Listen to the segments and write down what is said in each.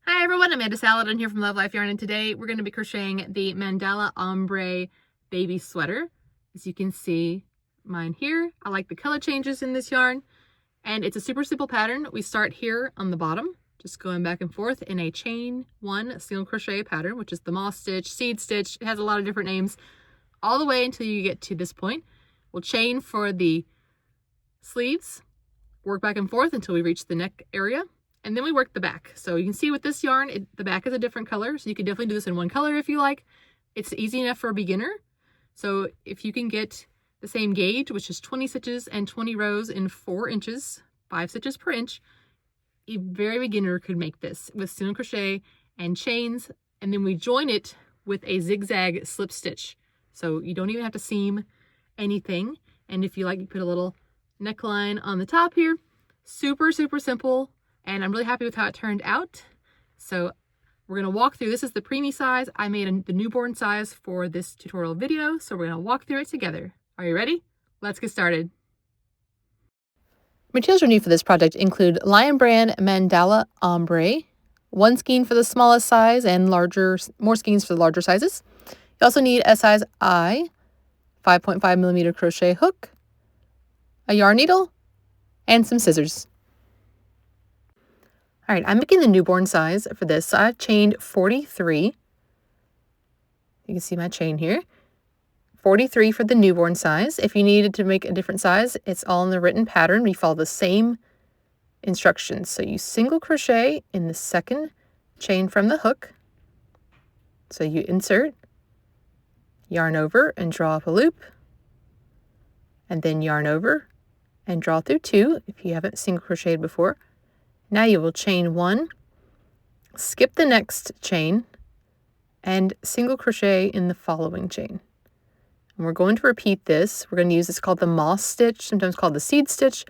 Hi everyone, Amanda Saladin here from Love Life Yarn, and today we're going to be crocheting the Mandala Ombre baby sweater. As you can see mine here, I like the color changes in this yarn, and it's a super simple pattern. We start here on the bottom, just going back and forth in a chain one single crochet pattern, which is the moss stitch, seed stitch. It has a lot of different names, all the way until you get to this point. We'll chain for the sleeves, work back and forth until we reach the neck area. And then we work the back. So you can see with this yarn, the back is a different color. So you can definitely do this in one color if you like. It's easy enough for a beginner. So if you can get the same gauge, which is 20 stitches and 20 rows in 4 inches, 5 stitches per inch, a very beginner could make this with single crochet and chains. And then we join it with a zigzag slip stitch. So you don't even have to seam anything. And if you like, you put a little neckline on the top here. Super, super simple. And I'm really happy with how it turned out. So we're going to walk through. This is the preemie size. I made the newborn size for this tutorial video. So we're going to walk through it together. Are you ready? Let's get started. Materials we need for this project include Lion Brand Mandala Ombre, 1 skein for the smallest size and more skeins for the larger sizes. You also need a size I 5.5mm crochet hook, a yarn needle, and some scissors. All right, I'm making the newborn size for this. So I've chained 43. You can see my chain here. 43 for the newborn size. If you needed to make a different size, it's all in the written pattern. We follow the same instructions. So you single crochet in the second chain from the hook. So you insert, yarn over and draw up a loop, and then yarn over and draw through 2 if you haven't single crocheted before. Now you will chain 1, skip the next chain, and single crochet in the following chain. And we're going to repeat this. We're going to use this called the moss stitch, sometimes called the seed stitch.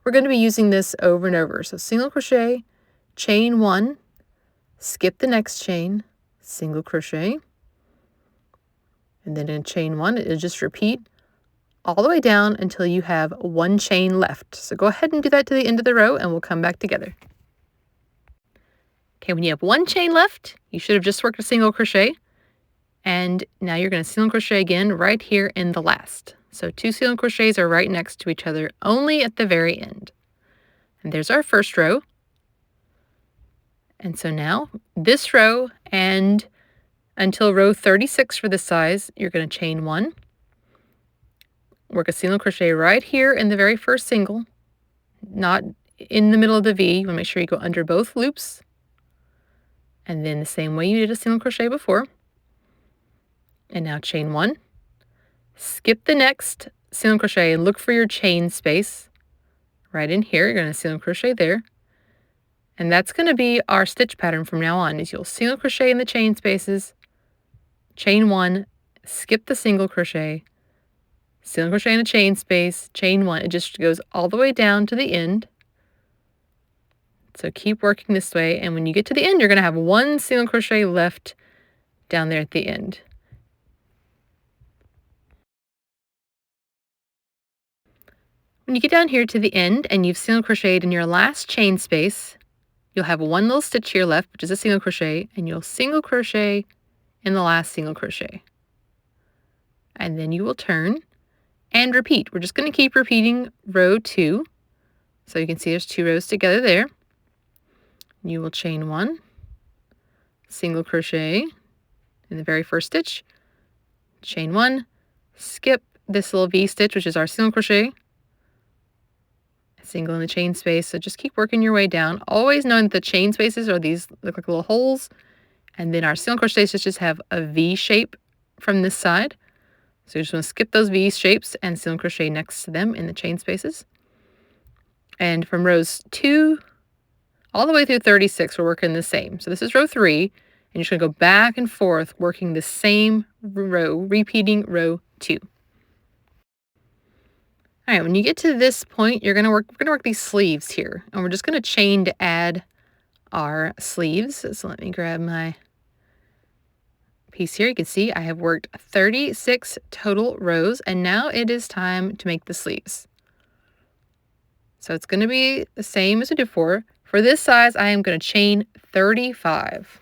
We're going to be using this over and over. So single crochet, chain 1, skip the next chain, single crochet, and then in chain 1, it'll just repeat all the way down until you have 1 chain left. So go ahead and do that to the end of the row and we'll come back together. Okay, when you have 1 chain left, you should have just worked a single crochet. And now you're going to single crochet again right here in the last. So 2 single crochets are right next to each other, only at the very end. And there's our first row. And so now this row and until row 36 for this size, you're going to chain 1. Work a single crochet right here in the very first single, not in the middle of the V. You want to make sure you go under both loops. And then the same way you did a single crochet before. And now chain 1. Skip the next single crochet and look for your chain space. Right in here, you're going to single crochet there. And that's going to be our stitch pattern from now on, is you'll single crochet in the chain spaces, chain 1, skip the single crochet in a chain space, chain 1. It just goes all the way down to the end. So keep working this way, and when you get to the end, you're going to have 1 single crochet left down there at the end. When you get down here to the end and you've single crocheted in your last chain space, you'll have 1 little stitch here left, which is a single crochet, and you'll single crochet in the last single crochet. And then you will turn and repeat. We're just going to keep repeating row 2. So you can see there's 2 rows together there. You will chain 1, single crochet in the very first stitch, chain 1, skip this little V stitch, which is our single crochet, single in the chain space. So just keep working your way down, always knowing that the chain spaces are these look like little holes, and then our single crochet stitches have a V shape from this side. So you just want to skip those V shapes and single crochet next to them in the chain spaces. And from rows 2 all the way through 36, we're working the same. So this is row 3, and you're just going to go back and forth working the same row, repeating row 2. All right, when you get to this point, we're going to work these sleeves here, and we're just going to chain to add our sleeves. So let me grab my piece here. You can see I have worked 36 total rows, and now it is time to make the sleeves. So it's going to be the same as we did before. For this size, I am going to chain 35.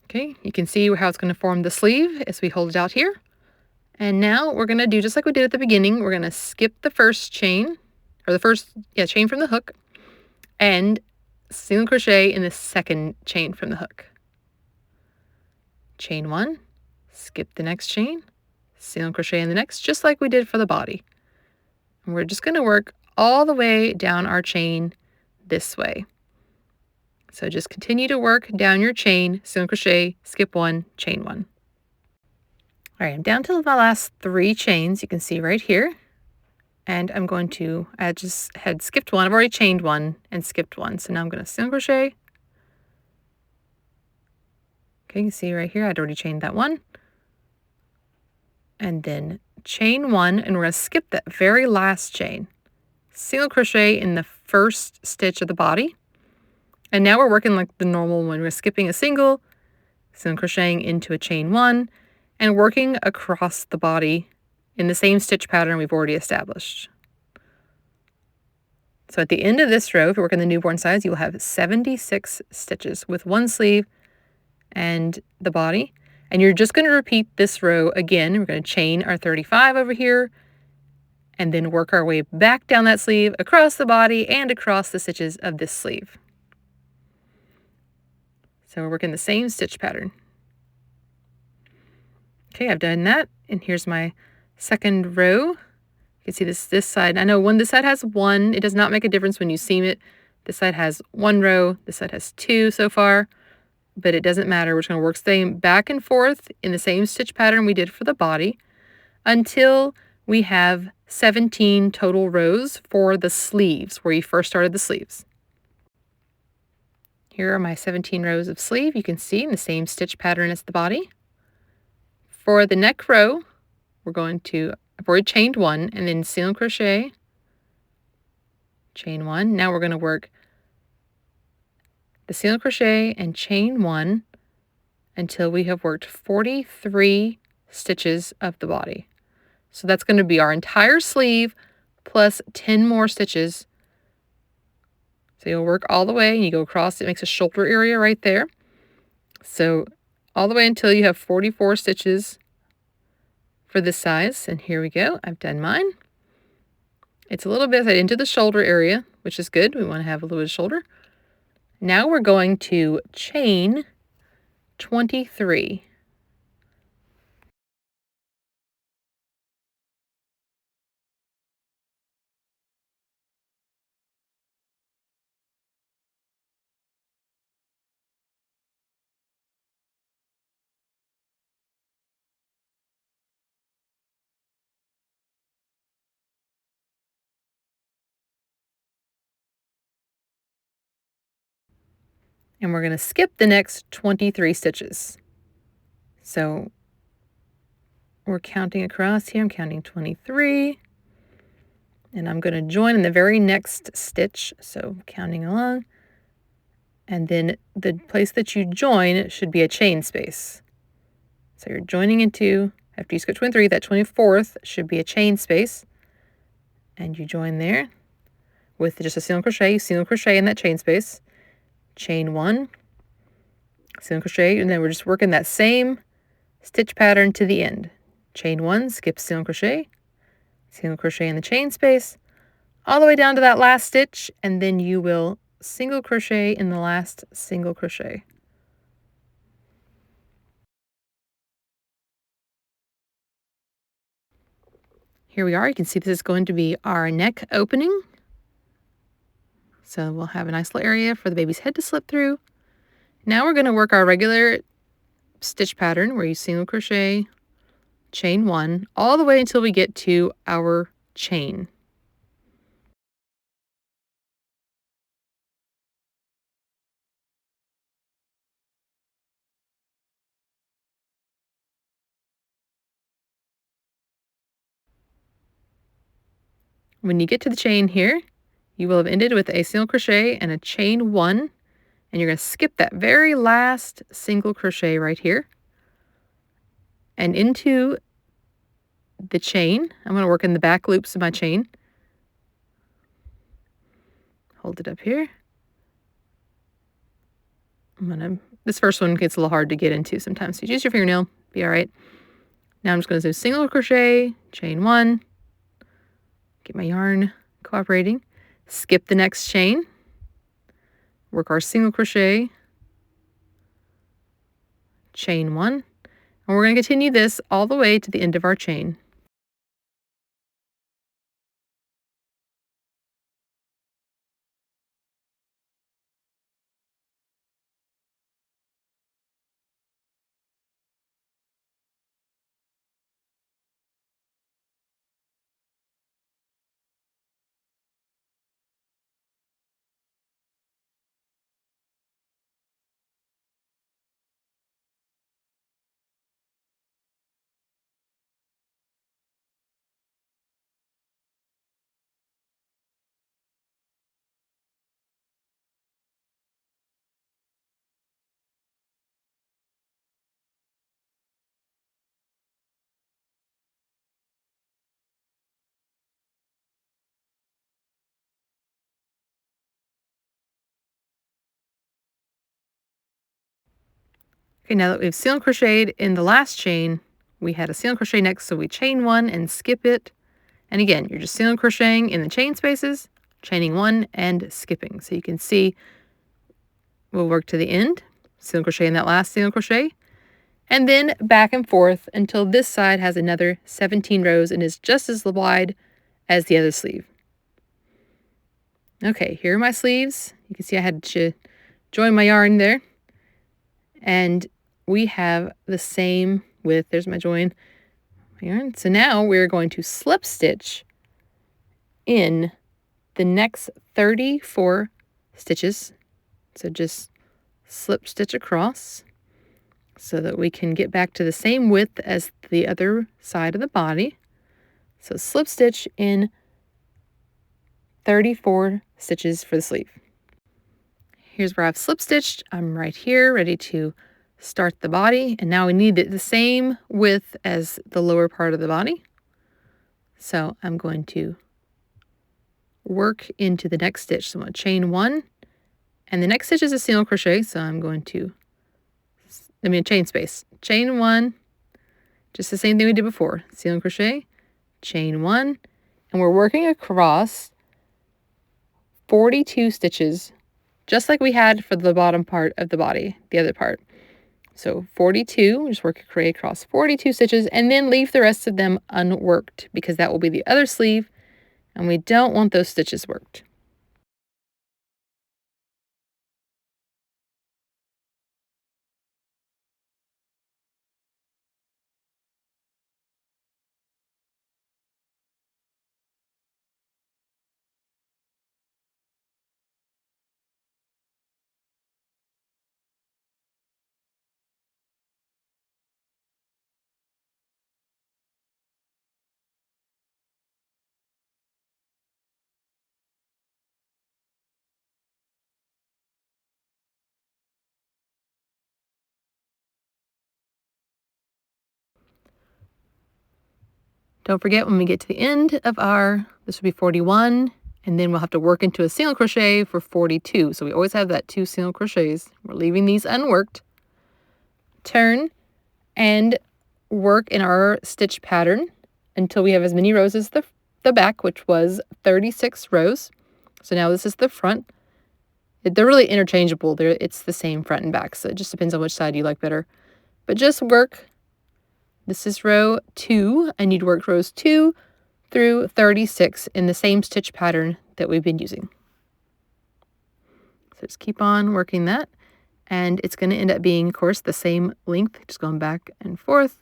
Okay, you can see how it's going to form the sleeve as we hold it out here. And now we're going to do just like we did at the beginning. We're going to skip the first chain, or the first chain from the hook, and single crochet in the second chain from the hook. Chain 1, skip the next chain, single crochet in the next, just like we did for the body. And we're just going to work all the way down our chain this way. So just continue to work down your chain, single crochet, skip 1, chain 1. All right, I'm down to my last 3 chains, you can see right here. And I'm going to, I just had skipped 1, I've already chained 1 and skipped 1. So now I'm going to single crochet. Okay, you can see right here, I'd already chained that 1. And then chain 1, and we're going to skip that very last chain. Single crochet in the first stitch of the body. And now we're working like the normal one. We're skipping a single crocheting into a chain 1, and working across the body in the same stitch pattern we've already established. So at the end of this row, if you're working the newborn size, you will have 76 stitches with 1 sleeve and the body. And you're just going to repeat this row again. We're going to chain our 35 over here, and then work our way back down that sleeve, across the body, and across the stitches of this sleeve. So we're working the same stitch pattern. Okay, I've done that, and here's my second row. You can see this side. I know this side has 1. It does not make a difference when you seam it. This side has 1 row. This side has 2 so far, but it doesn't matter. We're just going to work same back and forth in the same stitch pattern we did for the body until we have 17 total rows for the sleeves, where you first started the sleeves. Here are my 17 rows of sleeve. You can see in the same stitch pattern as the body. For the neck row, we're going to, I've already chained 1, and then single crochet, chain 1. Now we're going to work the single crochet and chain 1 until we have worked 43 stitches of the body. So that's going to be our entire sleeve plus 10 more stitches. So you'll work all the way, and you go across. It makes a shoulder area right there. So all the way until you have 44 stitches for this size. And here we go. I've done mine. It's a little bit into the shoulder area, which is good. We want to have a little bit of shoulder. Now we're going to chain 23. And we're going to skip the next 23 stitches. So we're counting across here. I'm counting 23. And I'm going to join in the very next stitch. So counting along. And then the place that you join should be a chain space. So you're joining into, after you skip 23, that 24th should be a chain space. And you join there with just a single crochet in that chain space. Chain 1, single crochet, and then we're just working that same stitch pattern to the end. Chain 1, skip single crochet in the chain space, all the way down to that last stitch, and then you will single crochet in the last single crochet. Here we are. You can see this is going to be our neck opening. So we'll have a nice little area for the baby's head to slip through. Now we're going to work our regular stitch pattern where you single crochet, chain 1, all the way until we get to our chain. When you get to the chain here, you will have ended with a single crochet and a chain 1, and you're going to skip that very last single crochet right here and into the chain. I'm going to work in the back loops of my chain. Hold it up here. This first one gets a little hard to get into sometimes, so use your fingernail, be all right. Now I'm just going to do single crochet, chain 1, get my yarn cooperating, skip the next chain, work our single crochet, chain 1, and we're going to continue this all the way to the end of our chain. Okay, now that we've single crocheted in the last chain, we had a single crochet next, so we chain 1 and skip it. And again, you're just single crocheting in the chain spaces, chaining 1 and skipping. So you can see we'll work to the end, single crochet in that last single crochet, and then back and forth until this side has another 17 rows and is just as wide as the other sleeve. Okay, here are my sleeves. You can see I had to join my yarn there. And we have the same width. There's my join yarn. So now we're going to slip stitch in the next 34 stitches. So just slip stitch across so that we can get back to the same width as the other side of the body. So slip stitch in 34 stitches for the sleeve. Here's where I've slip stitched. I'm right here ready to start the body, and now we need it the same width as the lower part of the body. So I'm going to work into the next stitch. So I'm going to chain 1, and the next stitch is a single crochet, so I'm going to chain space, chain 1, just the same thing we did before, single crochet, chain 1, and we're working across 42 stitches just like we had for the bottom part of the body, the other part. So 42, just work your way across 42 stitches and then leave the rest of them unworked because that will be the other sleeve and we don't want those stitches worked. Don't forget when we get to the end of this will be 41, and then we'll have to work into a single crochet for 42. So we always have that 2 single crochets. We're leaving these unworked. Turn and work in our stitch pattern until we have as many rows as the back, which was 36 rows. So now this is the front. They're really interchangeable. It's the same front and back, so it just depends on which side you like better. But just work. This is row 2. I need to work rows 2 through 36 in the same stitch pattern that we've been using. So just keep on working that. And it's going to end up being, of course, the same length, just going back and forth,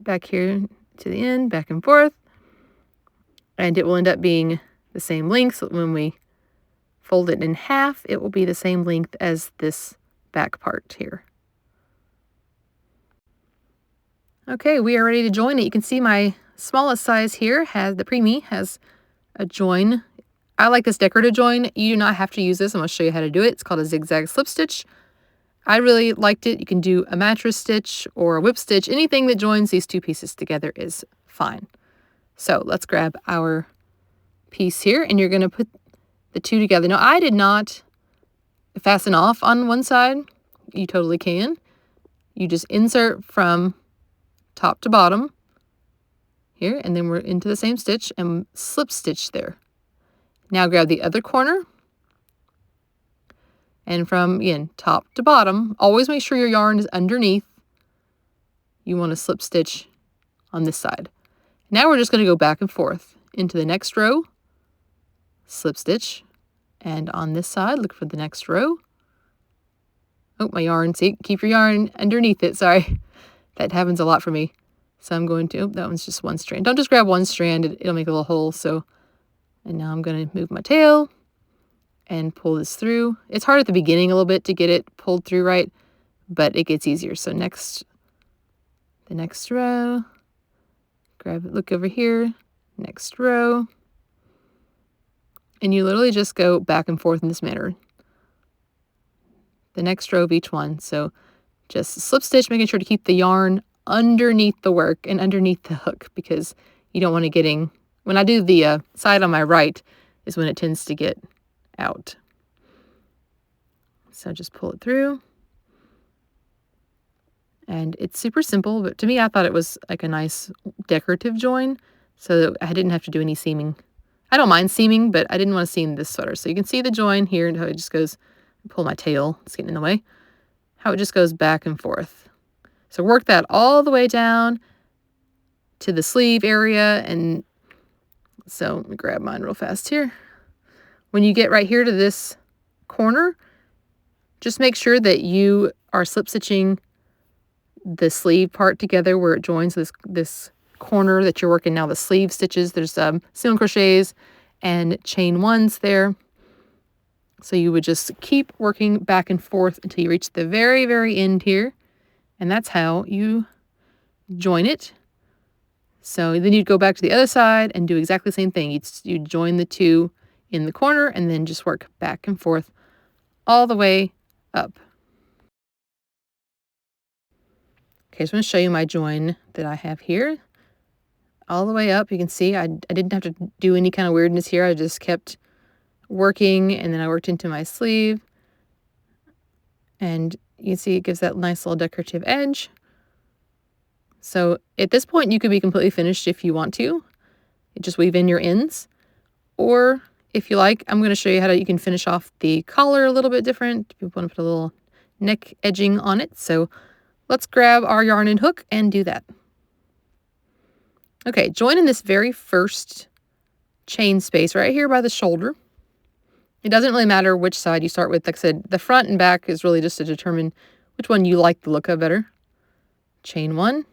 back here to the end, back and forth. And it will end up being the same length. So when we fold it in half, it will be the same length as this back part here. Okay, we are ready to join it. You can see my smallest size here the Preemie has a join. I like this decorative join. You do not have to use this. I'm going to show you how to do it. It's called a zigzag slip stitch. I really liked it. You can do a mattress stitch or a whip stitch. Anything that joins these two pieces together is fine. So let's grab our piece here, and you're going to put the two together. Now, I did not fasten off on one side. You totally can. You just insert from top to bottom here, and then we're into the same stitch and slip stitch there. Now grab the other corner, and from, again, top to bottom, always make sure your yarn is underneath. You want to slip stitch on this side. Now we're just going to go back and forth into the next row, slip stitch, and on this side, look for the next row. Oh, my yarn, see, keep your yarn underneath it, sorry. That happens a lot for me. So I'm going to, that one's just one strand. Don't just grab one strand, it'll make a little hole, so. And now I'm going to move my tail and pull this through. It's hard at the beginning a little bit to get it pulled through right, but it gets easier. So the next row, grab it, look over here, next row, and you literally just go back and forth in this manner. The next row of each one. So just slip stitch, making sure to keep the yarn underneath the work and underneath the hook, because you don't want it getting, when I do the side on my right is when it tends to get out. So just pull it through. And it's super simple, but to me, I thought it was like a nice decorative join, so that I didn't have to do any seaming. I don't mind seaming, but I didn't want to seam this sweater. So you can see the join here and how it just goes, pull my tail, it's getting in the way, how it just goes back and forth. So work that all the way down to the sleeve area. And so let me grab mine real fast here. When you get right here to this corner, just make sure that you are slip stitching the sleeve part together where it joins this corner that you're working now, the sleeve stitches. There's single crochets and chain ones there. So you would just keep working back and forth until you reach the very, very end here. And that's how you join it. So then you'd go back to the other side and do exactly the same thing. You'd join the two in the corner and then just work back and forth all the way up. Okay, so I'm going to show you my join that I have here. All the way up, you can see I didn't have to do any kind of weirdness here. I just kept working, and then I worked into my sleeve. And you can see it gives that nice little decorative edge. So at this point, you could be completely finished if you want to. You just weave in your ends. Or if you like, I'm going to show you how you can finish off the collar a little bit different. If you want to put a little neck edging on it. So let's grab our yarn and hook and do that. Okay, join in this very first chain space right here by the shoulder. It doesn't really matter which side you start with. Like I said, the front and back is really just to determine which one you like the look of better. Chain one,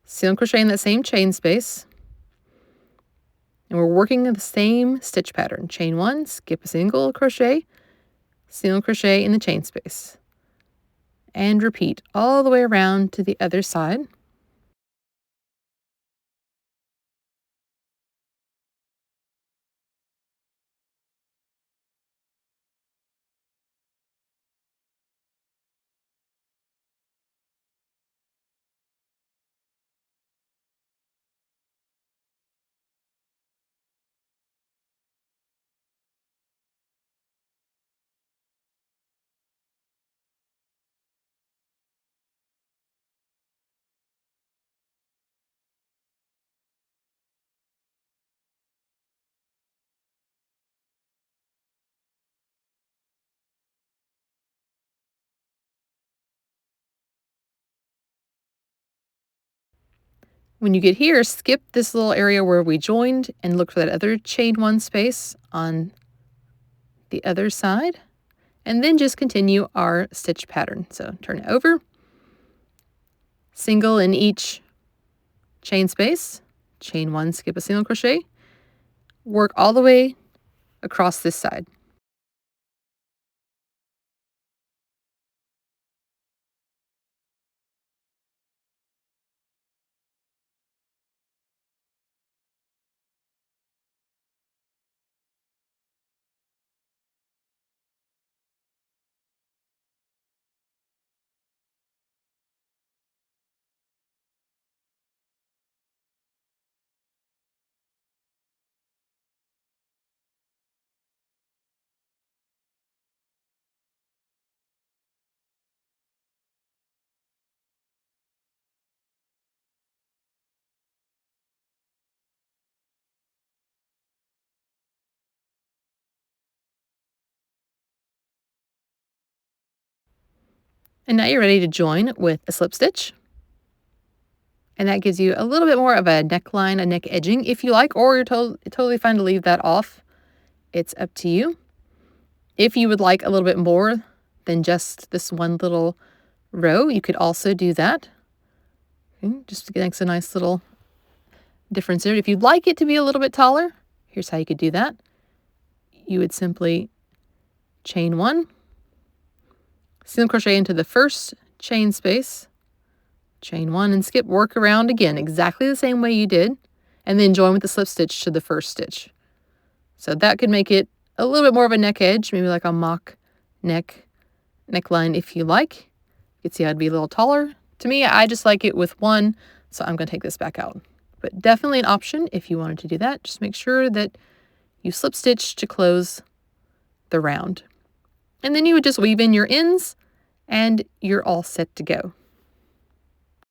single crochet in that same chain space. And we're working the same stitch pattern. Chain one, skip a single crochet in the chain space. And repeat all the way around to the other side. When you get here, skip this little area where we joined and look for that other chain one space on the other side and then just continue our stitch pattern. So turn it over, single in each chain space, chain 1, skip a single crochet, work all the way across this side. And now you're ready to join with a slip stitch. And that gives you a little bit more of a neckline, a neck edging if you like, or you're totally fine to leave that off. It's up to you. If you would like a little bit more than just this one little row, you could also do that. Okay, just makes a nice little difference there. If you'd like it to be a little bit taller, here's how you could do that. You would simply chain 1, single crochet into the first chain space, chain 1 and skip, work around again exactly the same way you did, and then join with the slip stitch to the first stitch. So that could make it a little bit more of a neck edge, maybe like a mock neckline if you like. You can see I'd be a little taller. To me, I just like it with 1, so I'm going to take this back out. But definitely an option if you wanted to do that. Just make sure that you slip stitch to close the round. And then you would just weave in your ends and you're all set to go.